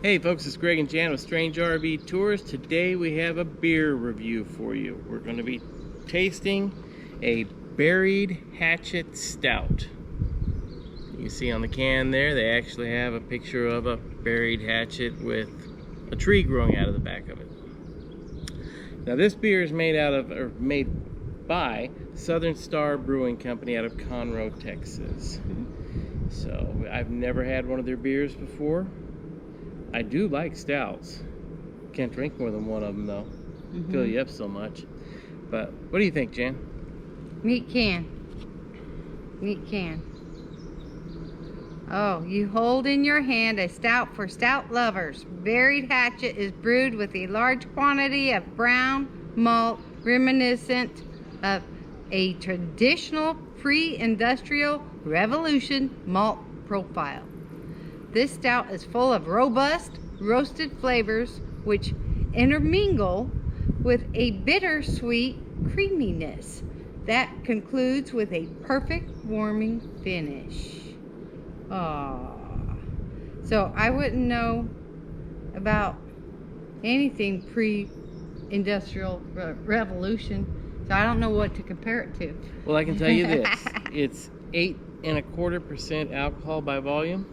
Hey folks, it's Greg and Jan with Strange RV Tours. Today we have a beer review for you. We're going to be tasting a Buried Hatchet Stout. You can see on the can there, they actually have a picture of a buried hatchet with a tree growing out of the back of it. Now this beer is made by Southern Star Brewing Company out of Conroe, Texas. So I've never had one of their beers before. I do like stouts. Can't drink more than one of them though. Fill you up so much. But what do you think, Jan? Neat can. Oh, you hold in your hand a stout for stout lovers. Buried Hatchet is brewed with a large quantity of brown malt reminiscent of a traditional pre-industrial revolution malt profile. This stout is full of robust, roasted flavors which intermingle with a bittersweet creaminess that concludes with a perfect warming finish. So I wouldn't know about anything pre-industrial revolution, so I don't know what to compare it to. Well, I can tell you this. It's 8.25% alcohol by volume.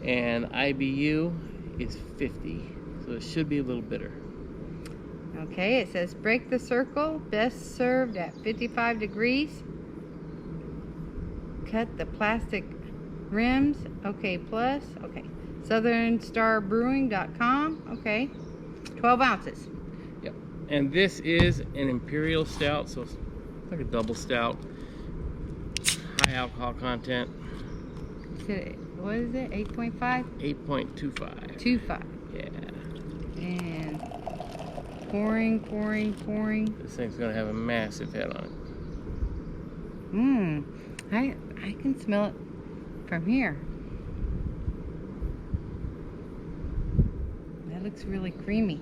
And IBU is 50, so it should be a little bitter. Okay, it says break the circle, best served at 55 degrees. Cut the plastic rims, okay, plus, okay. SouthernStarBrewing.com, okay. 12 ounces. Yep, and this is an imperial stout, so it's like a double stout. High alcohol content. What is it? 8.5? 8.25. 25. Yeah. And pouring. This thing's gonna have a massive head on it. I can smell it from here. That looks really creamy.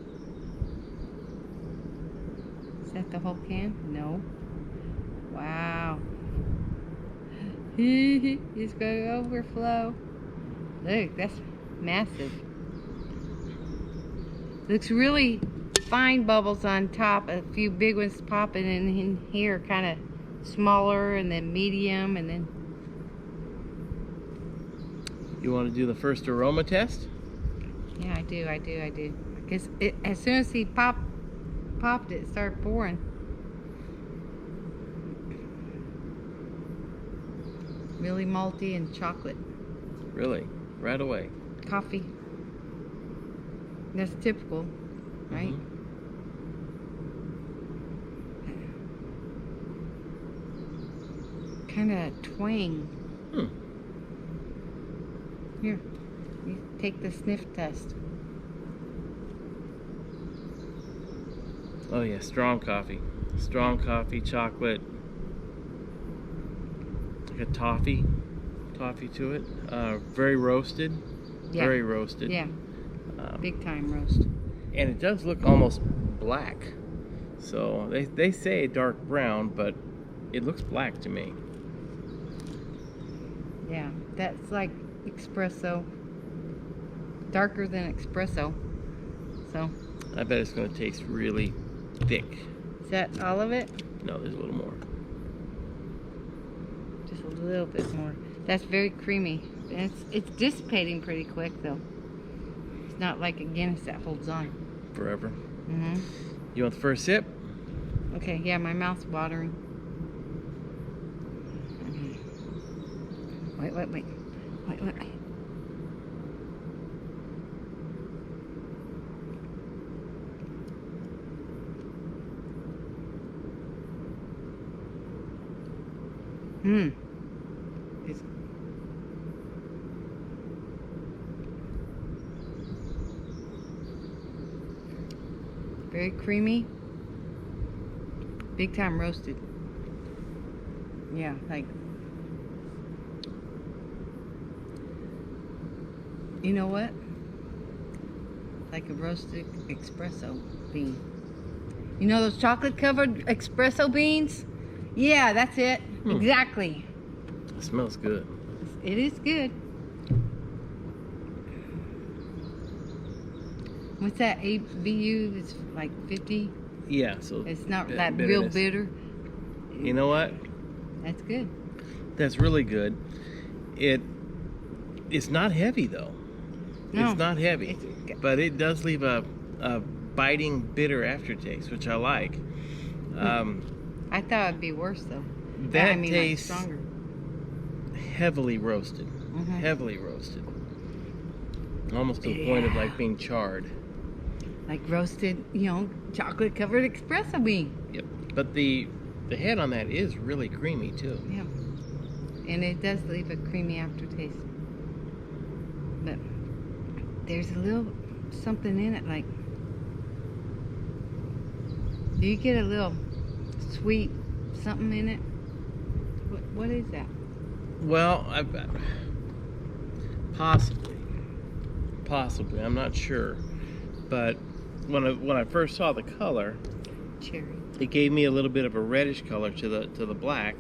Is that the whole can? No. Wow. It's going to overflow. Look, that's massive. Looks really fine bubbles on top, a few big ones popping in here, kind of smaller, and then medium, and then. You want to do the first aroma test? Yeah, I do. Because as soon as he popped it started pouring. Really malty and chocolate. Really? Right away. Coffee. That's typical, right? Kind of twang. Here, you take the sniff test. Oh yeah, strong coffee. Strong coffee, chocolate. Like a toffee to it. Very roasted. Yeah. Very roasted. Yeah. Big time roast. And it does look almost black. So they say dark brown, but it looks black to me. Yeah, that's like espresso. Darker than espresso. So. I bet it's going to taste really thick. Is that all of it? No, there's a little more. Just a little bit more. That's very creamy. And it's dissipating pretty quick though. It's not like a Guinness that holds on forever. You want the first sip? Okay, yeah, my mouth's watering. Wait. It's very creamy. Big time roasted. Yeah, like, you know what? Like a roasted espresso bean. You know those chocolate covered espresso beans? Yeah, that's it. Exactly. It smells good. It is good. What's that? ABU? It's like 50. Yeah, so It's not that real bitter. You know what? That's good. That's really good. It's not heavy though. No, it's not heavy, but it does leave a biting bitter aftertaste, which I like. I thought it'd be worse though. That like tastes stronger. heavily roasted. Heavily roasted. Almost to the point of like being charred. Like roasted, chocolate covered espresso bean. Yep. But the head on that is really creamy too. Yeah. And it does leave a creamy aftertaste. But there's a little something in it, like, do you get a little sweet something in it? What is that? Well, possibly. I'm not sure. But when I first saw the color, Cherry. it gave me a little bit of a reddish color to the black,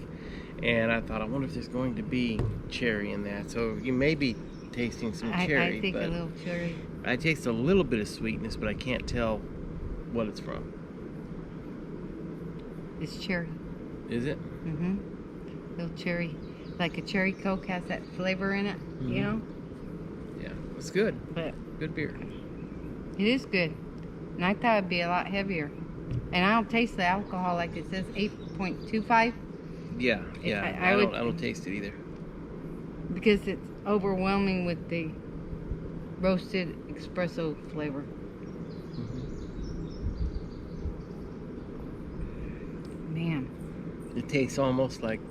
and I thought, I wonder if there's going to be cherry in that. So you may be tasting some cherry. I think but a little cherry. I taste a little bit of sweetness, but I can't tell what it's from. It's cherry. Is it? Little cherry. Like a cherry Coke has that flavor in it, you know? Yeah, it's good. But Good beer. it is good. And I thought it'd be a lot heavier. And I don't taste the alcohol like it says 8.25. Yeah. I don't taste it either. Because it's overwhelming with the roasted espresso flavor. Man. It tastes almost like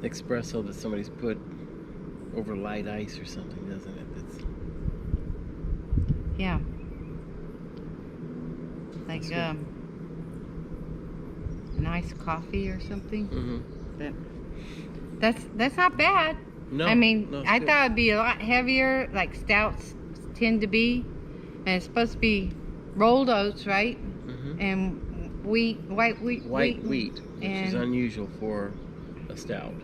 espresso that somebody's put over light ice or something, doesn't it? Yeah. Like nice coffee or something. But that's not bad. No. I mean, no, I good. thought it'd be a lot heavier, like stouts tend to be, and it's supposed to be rolled oats, right? And white wheat, which is and unusual for a stout.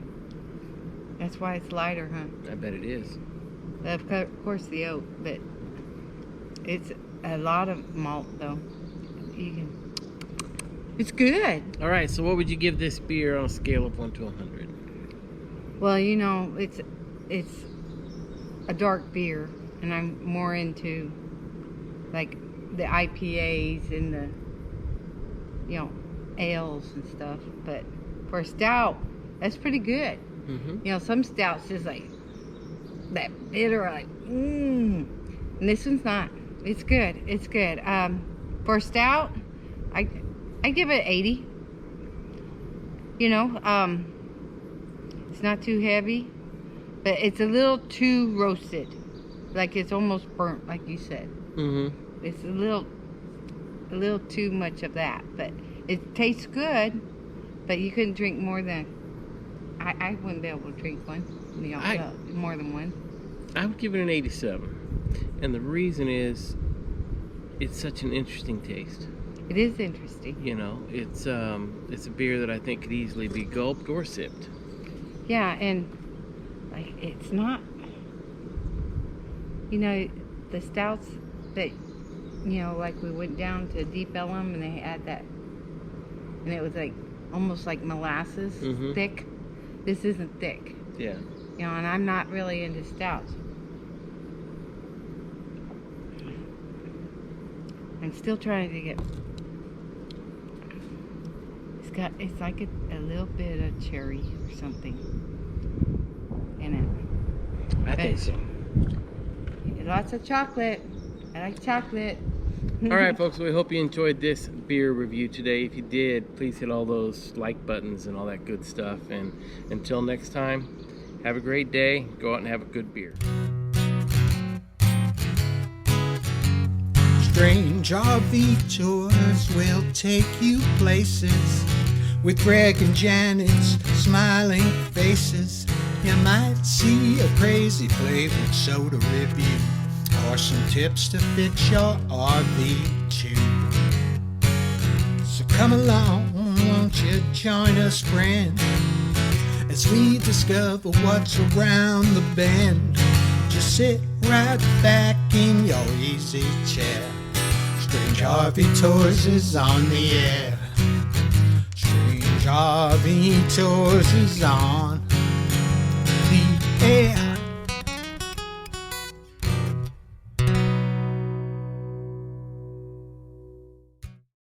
that's why it's lighter, huh? I bet it is. Of course, the oat, but it's a lot of malt, though. It's good. All right, so what would you give this beer on a scale of 1 to 100? Well, it's a dark beer, and I'm more into like the IPAs and the ales and stuff. But for a stout, that's pretty good. Some stouts just like that bitter, like and this one's not. It's good. It's good. For a stout, I give it 80. It's not too heavy, but it's a little too roasted. Like it's almost burnt, like you said. It's a little too much of that, but it tastes good. But you couldn't drink more than I wouldn't be able to drink one. More than one. I would give it an 87, and the reason is it's such an interesting taste. It is interesting. It's a beer that I think could easily be gulped or sipped. Yeah, and like it's not. The stouts that like we went down to Deep Ellum and they had that, and it was like almost like molasses, thick. This isn't thick. Yeah. And I'm not really into stouts. I'm still trying to get. It's like a little bit of cherry or something in it. I think so. Lots of chocolate. I like chocolate. All right, folks, we hope you enjoyed this beer review today. If you did, please hit all those like buttons and all that good stuff. And until next time, have a great day. Go out and have a good beer. Strange RV tours will take you places with Greg and Janet's smiling faces. You might see a crazy flavored soda review or some tips to fix your RV too. So come along, won't you join us, friend, as we discover what's around the bend. Just sit right back in your easy chair. Strange RV Tours is on the air. Strange RV Tours is on